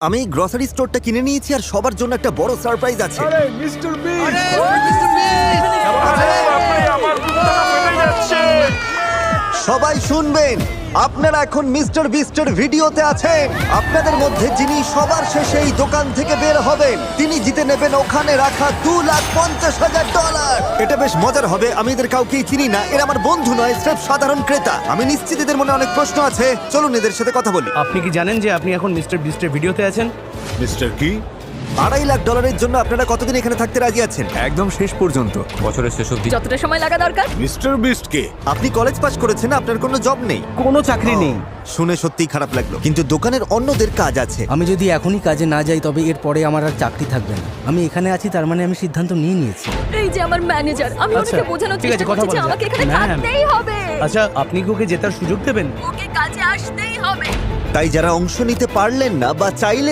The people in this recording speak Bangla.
আমি গ্রসারি স্টোরটা কিনে নিয়েছি আর সবার জন্য একটা বড় সারপ্রাইজ আছে। আরে মিস্টার বিস্ট আমার বুকটা ফেটে যাচ্ছে। সবাই শুনবেন, আপনারা এখন মিস্টার বিস্টের ভিডিওতে আছেন। আপনাদের মধ্যে যিনি সবার শেষে এই দোকান থেকে বের হবেন তিনি জিতে নেবেন ওখানে রাখা $2,50,000। এটা বেশ মজার হবে। আমি এদের কাউকেই চিনি না, এরা আমার বন্ধু নয়, স্রেফ সাধারণ ক্রেতা। আমি নিশ্চিত এদের মনে অনেক প্রশ্ন আছে। চলুন এদের সাথে কথা বলি। আপনি কি জানেন যে আপনি এখন মিস্টার বিস্টের ভিডিওতে আছেন? মিস্টার কি? $2.5 লাখ জন্য আপনারা কতদিন এখানে থাকতে রাজি আছেন? একদম শেষ পর্যন্ত। বছরের শেষ অবধি। যতটা সময় লাগা দরকার। মিস্টার বিস্ট কে? আপনি কলেজ পাস করেছেন, আপনার কোনো জব নেই। কোনো চাকরি নেই। শুনে সত্যিই খারাপ লাগলো, কিন্তু দোকানের অন্যদের কাজ আছে। আমি যদি এখনই কাজে না যাই তবে এর পরে আমার আর চাকরি থাকবে না। আমি এখানে আছি তার মানে আমি সিদ্ধান্ত নিয়ে নিয়েছি। এই যে আমার ম্যানেজার, আমি আচ্ছা, ওকে বোঝানোর ঠিক আছে, চেষ্টা কথা করছি যে বলা আমাকে যাক। এখানে ম্যাম। থাকতেই হবে। আচ্ছা, আপনি কি ওকে জেতার সুযোগ দেবেন? ওকে কাজে আসতেই হবে। তাই যারা অংশ নিতে পারলেন না বা চাইলেন